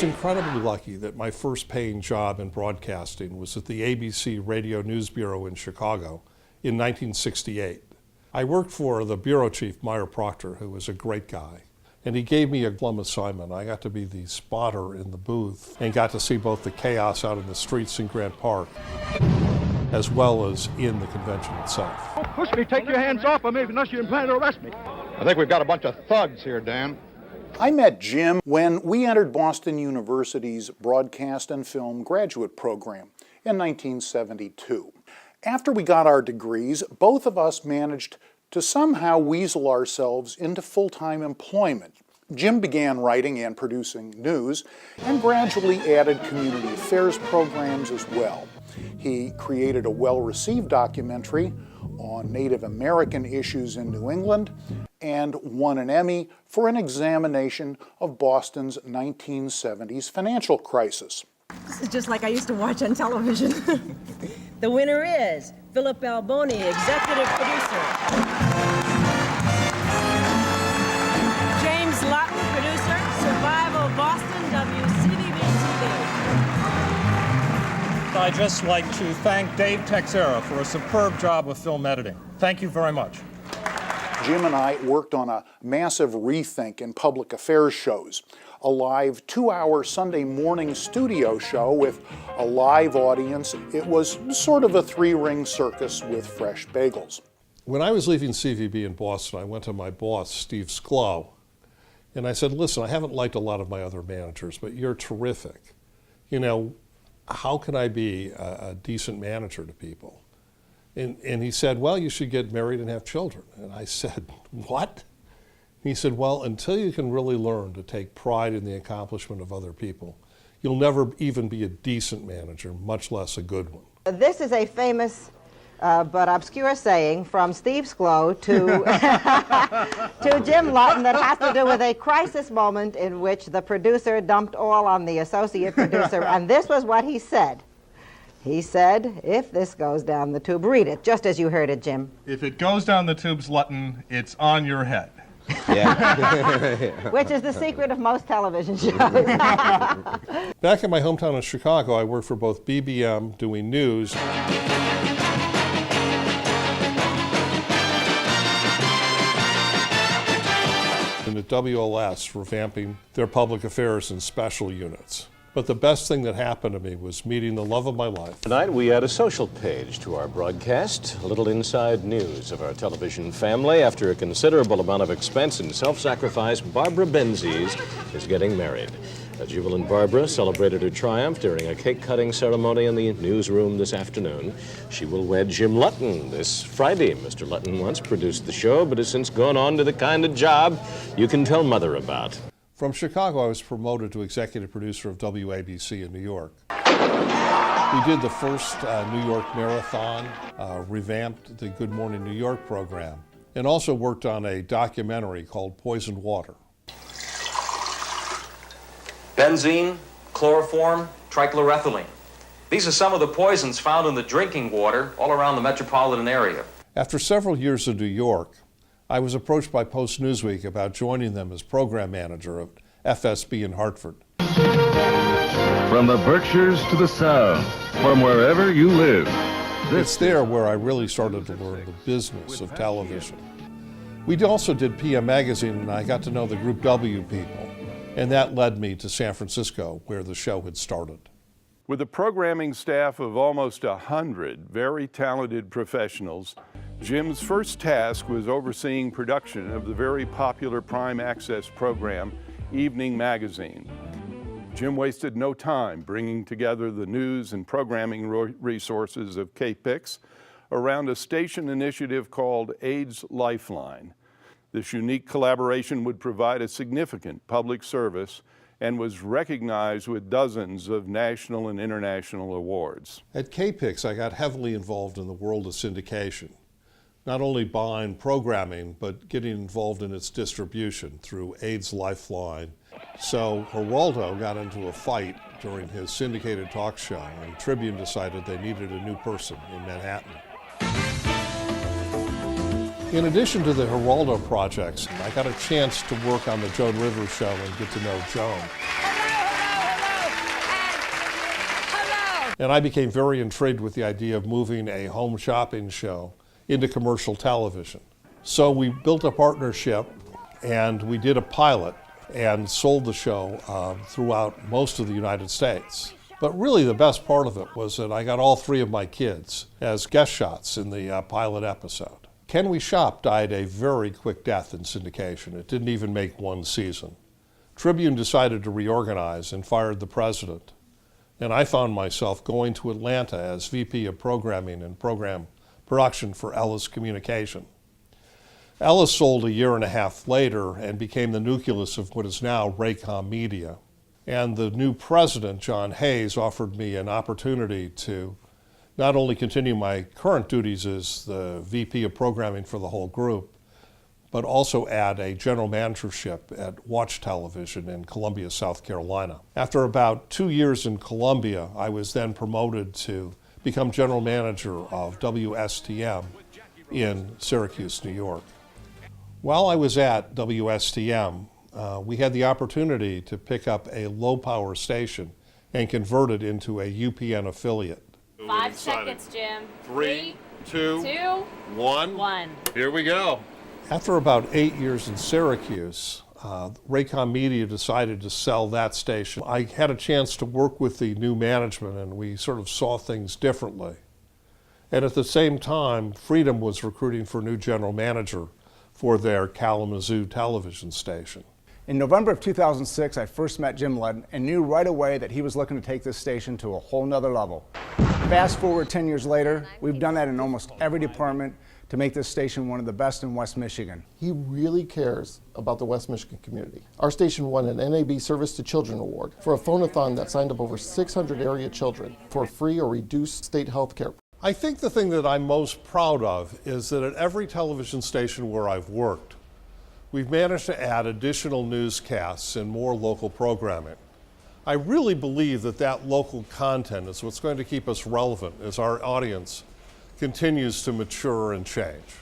was incredibly lucky that my first paying job in broadcasting was at the ABC Radio News Bureau in Chicago in 1968. I worked for the bureau chief, Meyer Proctor, who was a great guy. And he gave me a plum assignment. I got to be the spotter in the booth and got to see both the chaos out in the streets in Grant Park as well as in the convention itself. Don't push me, take your hands off of me unless you plan to arrest me. I think we've got a bunch of thugs here, Dan. I met Jim when we entered Boston University's Broadcast and Film graduate program in 1972. After we got our degrees, both of us managed to somehow weasel ourselves into full-time employment. Jim began writing and producing news and gradually added community affairs programs as well. He created a well-received documentary on Native American issues in New England and won an Emmy for an examination of Boston's 1970s financial crisis. This is just like I used to watch on television. The winner is Philip Alboni, executive producer. James Lutton, producer, Survival Boston, WCDB-TV. I'd just like to thank Dave Texera for a superb job of film editing. Thank you very much. Jim and I worked on a massive rethink in public affairs shows, a live 2-hour Sunday morning studio show with a live audience. It was sort of a 3-ring circus with fresh bagels. When I was leaving CVB in Boston, I went to my boss, Steve Sklow, and I said, listen, I haven't liked a lot of my other managers, but you're terrific. You know, how can I be a decent manager to people? And he said, well, you should get married and have children. And I said, what? He said, well, until you can really learn to take pride in the accomplishment of other people, you'll never even be a decent manager, much less a good one. This is a famous but obscure saying from Steve Sklow to Jim Lutton that has to do with a crisis moment in which the producer dumped all on the associate producer, and this was what he said. He said, if this goes down the tube, read it, just as you heard it, Jim. If it goes down the tubes, Lutton, it's on your head. Yeah. Which is the secret of most television shows. Back in my hometown of Chicago, I worked for both BBM doing news and at WLS revamping their public affairs and special units. But the best thing that happened to me was meeting the love of my life. Tonight we add a social page to our broadcast, a little inside news of our television family. After a considerable amount of expense and self-sacrifice, Barbara Benzies is getting married. A jubilant Barbara celebrated her triumph during a cake-cutting ceremony in the newsroom this afternoon. She will wed Jim Lutton this Friday. Mr. Lutton once produced the show, but has since gone on to the kind of job you can tell Mother about. From Chicago, I was promoted to executive producer of WABC in New York. We did the first New York Marathon, revamped the Good Morning New York program, and also worked on a documentary called Poisoned Water. Benzene, chloroform, trichloroethylene. These are some of the poisons found in the drinking water all around the metropolitan area. After several years in New York, I was approached by Post Newsweek about joining them as program manager of FSB in Hartford. From the Berkshires to the South, from wherever you live. It's there where I really started to learn the business of television. We also did PM Magazine, and I got to know the Group W people, and that led me to San Francisco, where the show had started. With a programming staff of almost 100 very talented professionals, Jim's first task was overseeing production of the very popular Prime Access program, Evening Magazine. Jim wasted no time bringing together the news and programming resources of KPIX around a station initiative called AIDS Lifeline. This unique collaboration would provide a significant public service and was recognized with dozens of national and international awards. At KPIX, I got heavily involved in the world of syndication, not only buying programming, but getting involved in its distribution through AIDS Lifeline. So Geraldo got into a fight during his syndicated talk show, and Tribune decided they needed a new person in Manhattan. In addition to the Geraldo projects, I got a chance to work on the Joan Rivers show and get to know Joan. And I became very intrigued with the idea of moving a home shopping show into commercial television. So we built a partnership and we did a pilot and sold the show throughout most of the United States. But really the best part of it was that I got all three of my kids as guest shots in the pilot episode. Can We Shop died a very quick death in syndication. It didn't even make one season. Tribune decided to reorganize and fired the president. And I found myself going to Atlanta as VP of Programming and Program Production for Ellis Communication. Ellis sold a year and a half later and became the nucleus of what is now Raycom Media. And the new president, John Hayes, offered me an opportunity to not only continue my current duties as the VP of Programming for the whole group, but also add a general managership at Watch Television in Columbia, South Carolina. After about 2 years in Columbia, I was then promoted to become general manager of WSTM in Syracuse, New York. While I was at WSTM, we had the opportunity to pick up a low-power station and convert it into a UPN affiliate. 5 seconds, Jim. 3, 2, 1. 1. Here we go. After about 8 years in Syracuse, Raycom Media decided to sell that station. I had a chance to work with the new management and we sort of saw things differently. And at the same time, Freedom was recruiting for a new general manager for their Kalamazoo television station. In November of 2006, I first met Jim Lutton and knew right away that he was looking to take this station to a whole nother level. Fast forward 10 years later, we've done that in almost every department to make this station one of the best in West Michigan. He really cares about the West Michigan community. Our station won an NAB Service to Children Award for a phone-a-thon that signed up over 600 area children for free or reduced state health care. I think the thing that I'm most proud of is that at every television station where I've worked, we've managed to add additional newscasts and more local programming. I really believe that that local content is what's going to keep us relevant as our audience continues to mature and change.